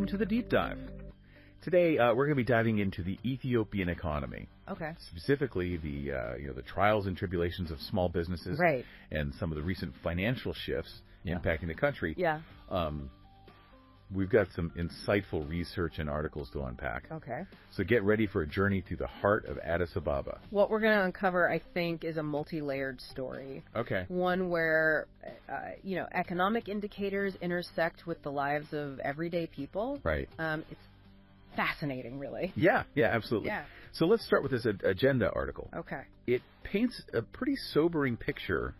welcome to the Deep Dive. Today, we're going to be diving into the Ethiopian economy. Okay. Specifically, the trials and tribulations of small businesses, Right. and some of the recent financial shifts impacting the country. Yeah. We've got some insightful research and articles to unpack. Okay. So get ready for a journey through the heart of Addis Ababa. What we're going to uncover, I think, is a multi-layered story. Okay. One where, economic indicators intersect with the lives of everyday people. Right. It's fascinating, really. Yeah, absolutely. Yeah. So let's start with this agenda article. Okay. It paints a pretty sobering picture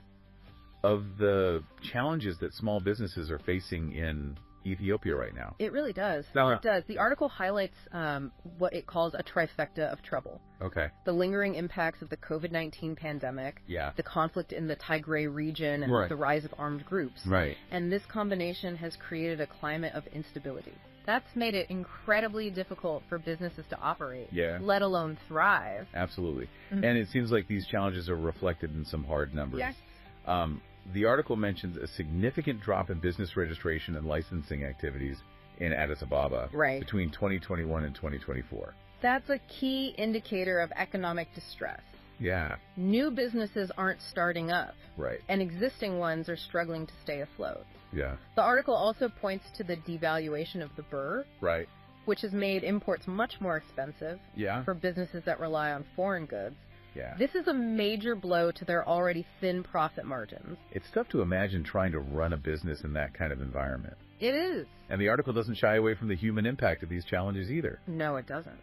of the challenges that small businesses are facing in Ethiopia right now. It really does. No. It does. The article highlights what it calls a trifecta of trouble. Okay. The lingering impacts of the COVID-19 pandemic, the conflict in the Tigray region, and the rise of armed groups. Right. And this combination has created a climate of instability. That's made it incredibly difficult for businesses to operate, let alone thrive. Absolutely. Mm-hmm. And it seems like these challenges are reflected in some hard numbers. Yes. The article mentions a significant drop in business registration and licensing activities in Addis Ababa between 2021 and 2024. That's a key indicator of economic distress. Yeah. New businesses aren't starting up. Right. And existing ones are struggling to stay afloat. Yeah. The article also points to the devaluation of the birr. Right. Which has made imports much more expensive for businesses that rely on foreign goods. Yeah. This is a major blow to their already thin profit margins. It's tough to imagine trying to run a business in that kind of environment. It is. And the article doesn't shy away from the human impact of these challenges either. No, it doesn't.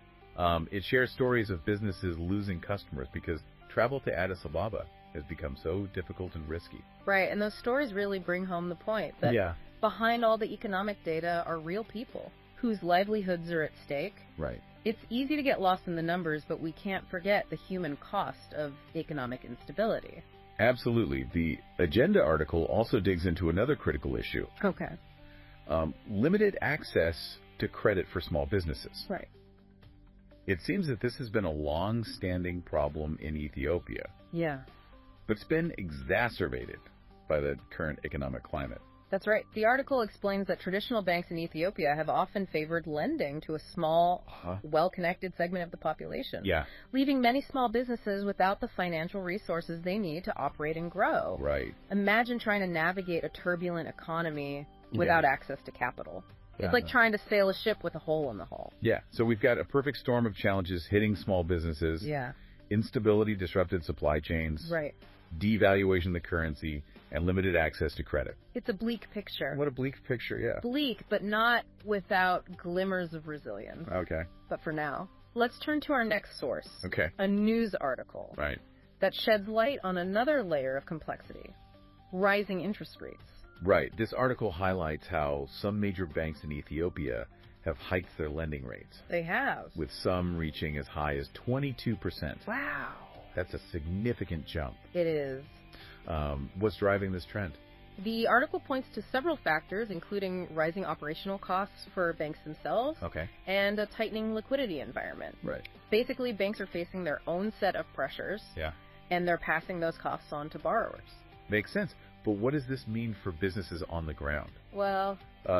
It shares stories of businesses losing customers because travel to Addis Ababa has become so difficult and risky. Right, and those stories really bring home the point that behind all the economic data are real people whose livelihoods are at stake. Right. It's easy to get lost in the numbers, but we can't forget the human cost of economic instability. Absolutely. The agenda article also digs into another critical issue. Okay. Limited access to credit for small businesses. Right. It seems that this has been a long-standing problem in Ethiopia. Yeah. But it's been exacerbated by the current economic climate. That's right. The article explains that traditional banks in Ethiopia have often favored lending to a small, well-connected segment of the population, leaving many small businesses without the financial resources they need to operate and grow. Right. Imagine trying to navigate a turbulent economy without access to capital. It's like trying to sail a ship with a hole in the hull. Yeah. So we've got a perfect storm of challenges hitting small businesses. Yeah. Instability, disrupted supply chains. Right. Devaluation of the currency, and limited access to credit. It's a bleak picture. What a bleak picture, yeah. Bleak, but not without glimmers of resilience. Okay. But for now, let's turn to our next source. Okay. A news article. Right. That sheds light on another layer of complexity. Rising interest rates. Right. This article highlights how some major banks in Ethiopia have hiked their lending rates. They have. With some reaching as high as 22%. Wow. That's a significant jump. It is. What's driving this trend? The article points to several factors, including rising operational costs for banks themselves and a tightening liquidity environment. Right. Basically, banks are facing their own set of pressures, and they're passing those costs on to borrowers. Makes sense. But what does this mean for businesses on the ground? Well,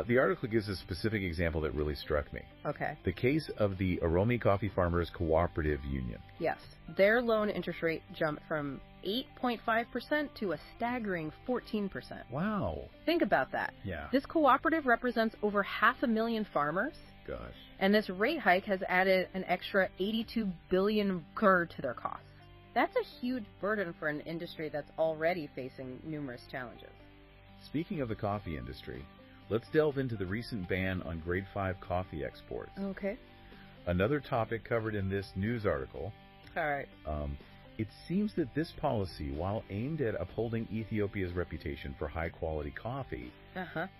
the article gives a specific example that really struck me. Okay. The case of the Oromi Coffee Farmers Cooperative Union. Yes. Their loan interest rate jumped from 8.5% to a staggering 14%. Wow. Think about that. Yeah. This cooperative represents over 500,000 farmers. Gosh. And this rate hike has added an extra 82 billion birr to their costs. That's a huge burden for an industry that's already facing numerous challenges. Speaking of the coffee industry, let's delve into the recent ban on grade 5 coffee exports. Okay. Another topic covered in this news article. All right. It seems that this policy, while aimed at upholding Ethiopia's reputation for high-quality coffee,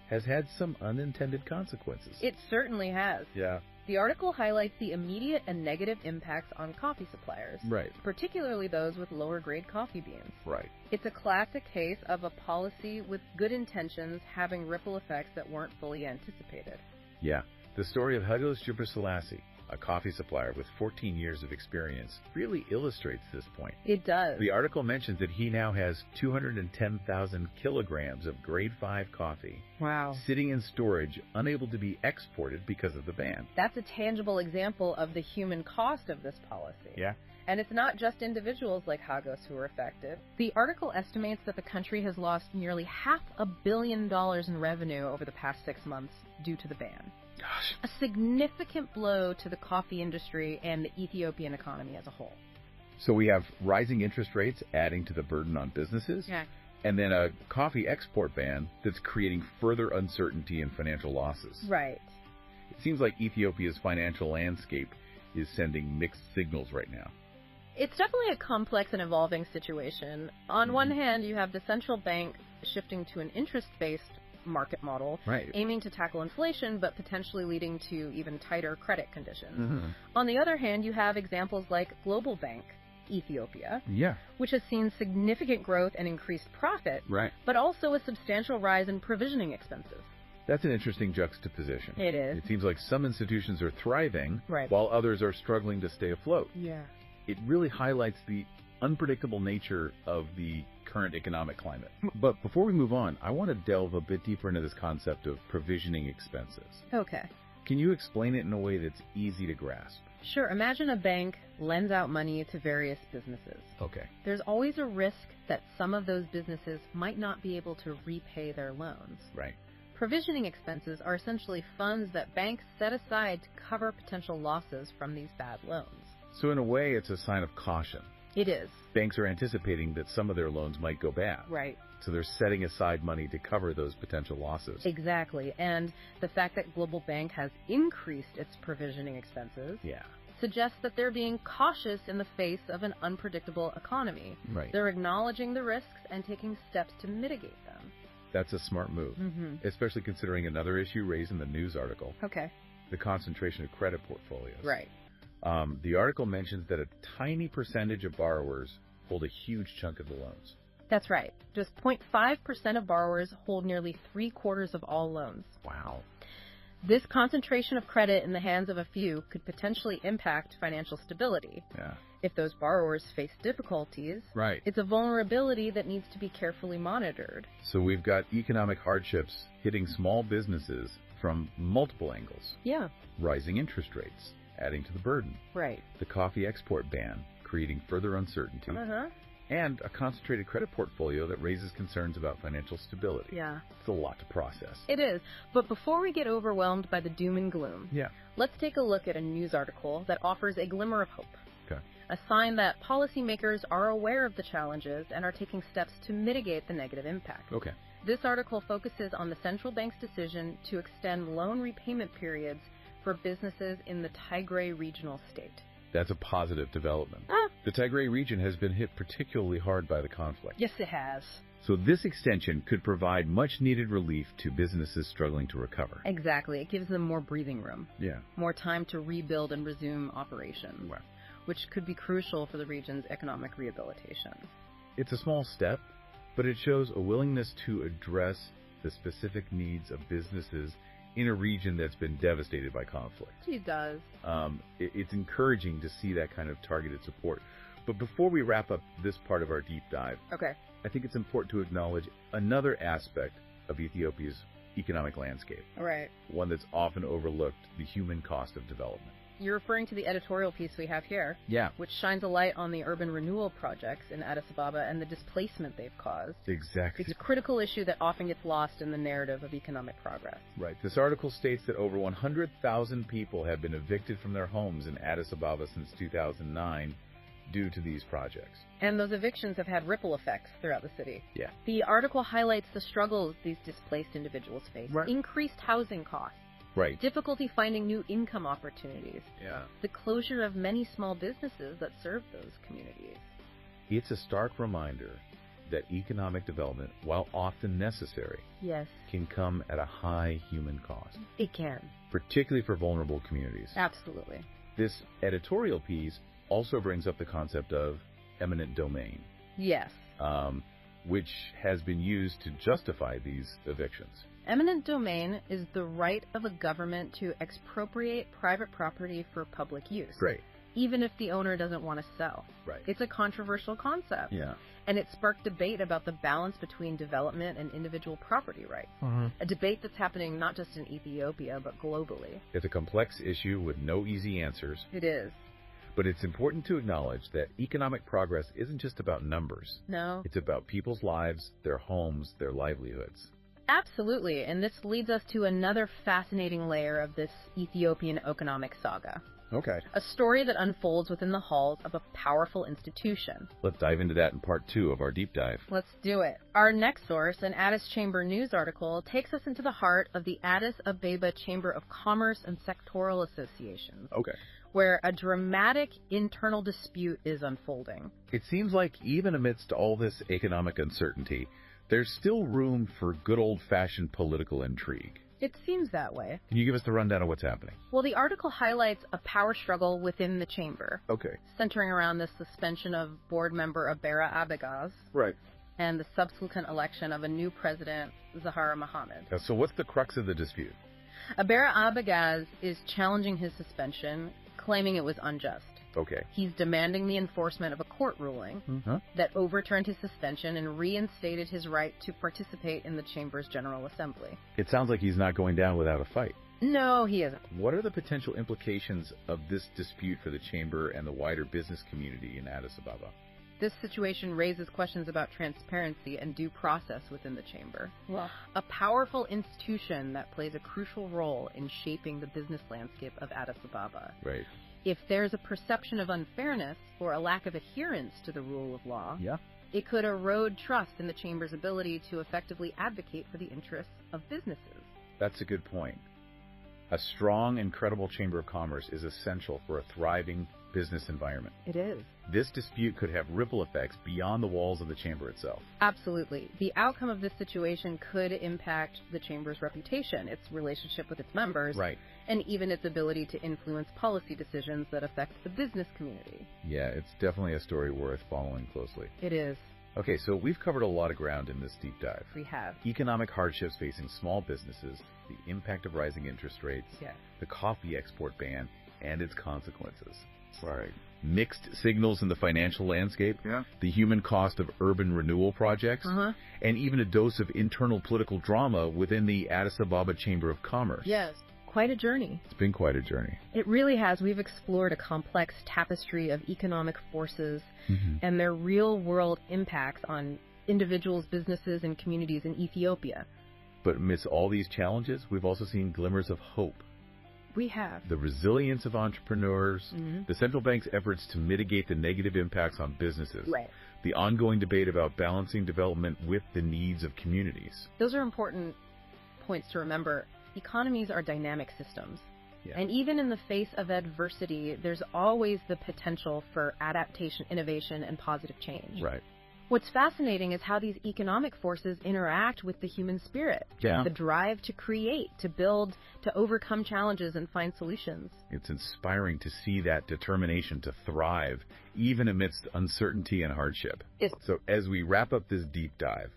has had some unintended consequences. It certainly has. Yeah. The article highlights the immediate and negative impacts on coffee suppliers, particularly those with lower-grade coffee beans. Right. It's a classic case of a policy with good intentions having ripple effects that weren't fully anticipated. Yeah. The story of Haile Selassie, a coffee supplier with 14 years of experience, really illustrates this point. It does. The article mentions that he now has 210,000 kilograms of grade 5 coffee. Wow. Sitting in storage, unable to be exported because of the ban. That's a tangible example of the human cost of this policy. Yeah. And it's not just individuals like Hagos who are affected. The article estimates that the country has lost nearly $500 million in revenue over the past 6 months due to the ban. Gosh. A significant blow to the coffee industry and the Ethiopian economy as a whole. So we have rising interest rates adding to the burden on businesses. Yeah. And then a coffee export ban that's creating further uncertainty and financial losses. Right. It seems like Ethiopia's financial landscape is sending mixed signals right now. It's definitely a complex and evolving situation. On one hand, you have the central bank shifting to an interest-based market model, right, aiming to tackle inflation, but potentially leading to even tighter credit conditions. On the other hand, you have examples like Global Bank Ethiopia, which has seen significant growth and increased profit, but also a substantial rise in provisioning expenses. That's an interesting juxtaposition. It is. It seems like some institutions are thriving, while others are struggling to stay afloat. Yeah. It really highlights the unpredictable nature of the current economic climate. But before we move on, I want to delve a bit deeper into this concept of provisioning expenses. Okay. Can you explain it in a way that's easy to grasp? Sure. Imagine a bank lends out money to various businesses. Okay. There's always a risk that some of those businesses might not be able to repay their loans. Right. Provisioning expenses are essentially funds that banks set aside to cover potential losses from these bad loans. So in a way, it's a sign of caution. It is. Banks are anticipating that some of their loans might go bad. Right. So they're setting aside money to cover those potential losses. Exactly. And the fact that Global Bank has increased its provisioning expenses suggests that they're being cautious in the face of an unpredictable economy. Right. They're acknowledging the risks and taking steps to mitigate them. That's a smart move, especially considering another issue raised in the news article. Okay. The concentration of credit portfolios. Right. The article mentions that a tiny percentage of borrowers hold a huge chunk of the loans. That's right. Just 0.5% of borrowers hold nearly 3/4 of all loans. Wow. This concentration of credit in the hands of a few could potentially impact financial stability. Yeah. If those borrowers face difficulties, it's a vulnerability that needs to be carefully monitored. So we've got economic hardships hitting small businesses from multiple angles. Yeah. Rising interest rates, adding to the burden. Right. The coffee export ban, creating further uncertainty. And a concentrated credit portfolio that raises concerns about financial stability. Yeah. It's a lot to process. It is. But before we get overwhelmed by the doom and gloom, let's take a look at a news article that offers a glimmer of hope. Okay. A sign that policymakers are aware of the challenges and are taking steps to mitigate the negative impact. Okay. This article focuses on the central bank's decision to extend loan repayment periods for businesses in the Tigray regional state. That's a positive development. The Tigray region has been hit particularly hard by the conflict. Yes, it has. So this extension could provide much-needed relief to businesses struggling to recover. Exactly. It gives them more breathing room. Yeah. More time to rebuild and resume operations, which could be crucial for the region's economic rehabilitation. It's a small step, but it shows a willingness to address the specific needs of businesses in a region that's been devastated by conflict. It does. It's encouraging to see that kind of targeted support. But before we wrap up this part of our deep dive, I think it's important to acknowledge another aspect of Ethiopia's economic landscape. Right. One that's often overlooked, the human cost of development. You're referring to the editorial piece we have here, which shines a light on the urban renewal projects in Addis Ababa and the displacement they've caused. Exactly. It's a critical issue that often gets lost in the narrative of economic progress. Right. This article states that over 100,000 people have been evicted from their homes in Addis Ababa since 2009 due to these projects. And those evictions have had ripple effects throughout the city. Yeah. The article highlights the struggles these displaced individuals face. Increased housing costs. Difficulty finding new income opportunities. The closure of many small businesses that serve those communities. It's a stark reminder that economic development, while often necessary, can come at a high human cost. It can. Particularly for vulnerable communities. Absolutely. This editorial piece also brings up the concept of eminent domain. Yes. which has been used to justify these evictions. Eminent domain is the right of a government to expropriate private property for public use. Right. Even if the owner doesn't want to sell. Right. It's a controversial concept. Yeah. And it sparked debate about the balance between development and individual property rights. A debate that's happening not just in Ethiopia, but globally. It's a complex issue with no easy answers. It is. But it's important to acknowledge that economic progress isn't just about numbers. No. It's about people's lives, their homes, their livelihoods. Absolutely. And this leads us to another fascinating layer of this Ethiopian economic saga. Okay. A story that unfolds within the halls of a powerful institution. Let's dive into that in part 2 of our deep dive. Let's do it. Our next source, an Addis Chamber news article, takes us into the heart of the Addis Ababa Chamber of Commerce and Sectoral Associations. Okay. Where a dramatic internal dispute is unfolding. It seems like even amidst all this economic uncertainty, there's still room for good old-fashioned political intrigue. It seems that way. Can you give us the rundown of what's happening? Well, the article highlights a power struggle within the chamber. Okay. Centering around the suspension of board member Abera Abegaz. Right. And the subsequent election of a new president, Zahara Mohammed. So what's the crux of the dispute? Abera Abegaz is challenging his suspension, claiming it was unjust. Okay. He's demanding the enforcement of a court ruling that overturned his suspension and reinstated his right to participate in the Chamber's General Assembly. It sounds like he's not going down without a fight. No, he isn't. What are the potential implications of this dispute for the Chamber and the wider business community in Addis Ababa? This situation raises questions about transparency and due process within the Chamber. Well, a powerful institution that plays a crucial role in shaping the business landscape of Addis Ababa. Right. If there's a perception of unfairness or a lack of adherence to the rule of law, it could erode trust in the Chamber's ability to effectively advocate for the interests of businesses. That's a good point. A strong and credible Chamber of Commerce is essential for a thriving business environment. It is. This dispute could have ripple effects beyond the walls of the Chamber itself. Absolutely. The outcome of this situation could impact the Chamber's reputation, its relationship with its members, and even its ability to influence policy decisions that affect the business community. Yeah, it's definitely a story worth following closely. It is. Okay, so we've covered a lot of ground in this deep dive. We have. Economic hardships facing small businesses, the impact of rising interest rates, the coffee export ban, and its consequences. Right. Mixed signals in the financial landscape, the human cost of urban renewal projects, and even a dose of internal political drama within the Addis Ababa Chamber of Commerce. Yes, quite a journey. It's been quite a journey. It really has. We've explored a complex tapestry of economic forces and their real-world impacts on individuals, businesses, and communities in Ethiopia. But amidst all these challenges, we've also seen glimmers of hope. We have. The resilience of entrepreneurs, the central bank's efforts to mitigate the negative impacts on businesses, the ongoing debate about balancing development with the needs of communities. Those are important points to remember. Economies are dynamic systems. And even in the face of adversity, there's always the potential for adaptation, innovation, and positive change. Right. What's fascinating is how these economic forces interact with the human spirit. The drive to create, to build, to overcome challenges and find solutions. It's inspiring to see that determination to thrive, even amidst uncertainty and hardship. So as we wrap up this deep dive,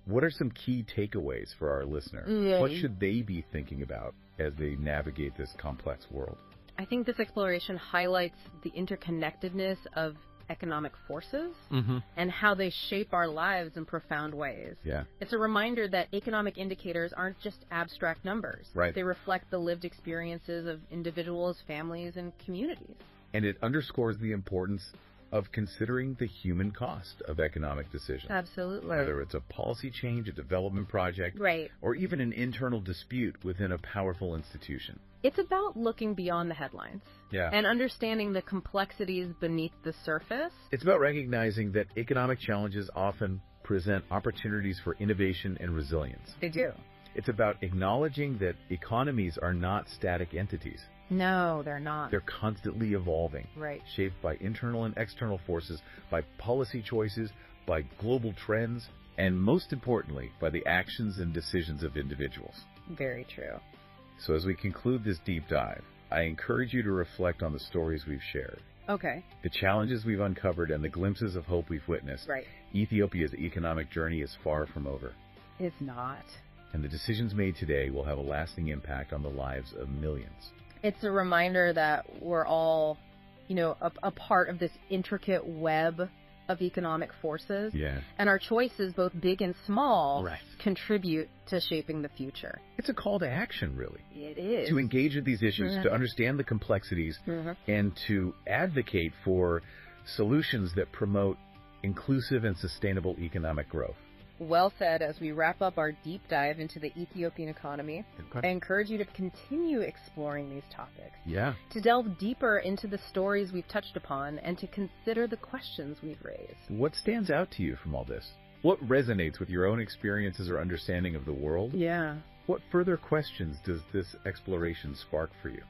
what are some key takeaways for our listener? What should they be thinking about as they navigate this complex world? I think this exploration highlights the interconnectedness of economic forces and how they shape our lives in profound ways. It's a reminder that economic indicators aren't just abstract numbers. They reflect the lived experiences of individuals, families, and communities. And it underscores the importance of considering the human cost of economic decisions. Absolutely. Whether it's a policy change, a development project, or even an internal dispute within a powerful institution. It's about looking beyond the headlines and understanding the complexities beneath the surface. It's about recognizing that economic challenges often present opportunities for innovation and resilience. They do. It's about acknowledging that economies are not static entities. No, they're not. They're constantly evolving, shaped by internal and external forces, by policy choices, by global trends, and most importantly, by the actions and decisions of individuals. Very true. So as we conclude this deep dive, I encourage you to reflect on the stories we've shared. Okay. The challenges we've uncovered and the glimpses of hope we've witnessed. Right. Ethiopia's economic journey is far from over. It's not. And the decisions made today will have a lasting impact on the lives of millions. It's a reminder that we're all, a part of this intricate web of economic forces. Yeah. And our choices, both big and small, contribute to shaping the future. It's a call to action, really. It is. To engage with these issues, to understand the complexities, and to advocate for solutions that promote inclusive and sustainable economic growth. Well said. As we wrap up our deep dive into the Ethiopian economy, I encourage you to continue exploring these topics. Yeah. To delve deeper into the stories we've touched upon and to consider the questions we've raised. What stands out to you from all this? What resonates with your own experiences or understanding of the world? Yeah. What further questions does this exploration spark for you?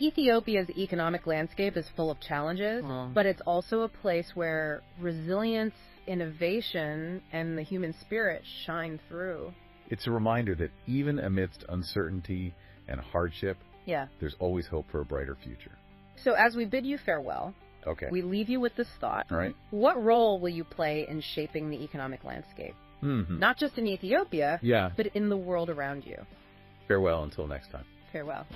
Ethiopia's economic landscape is full of challenges, but it's also a place where resilience, innovation, and the human spirit shine through. It's a reminder that even amidst uncertainty and hardship, there's always hope for a brighter future. So as we bid you farewell, we leave you with this thought. All right. What role will you play in shaping the economic landscape? Not just in Ethiopia, but in the world around you. Farewell until next time. Farewell.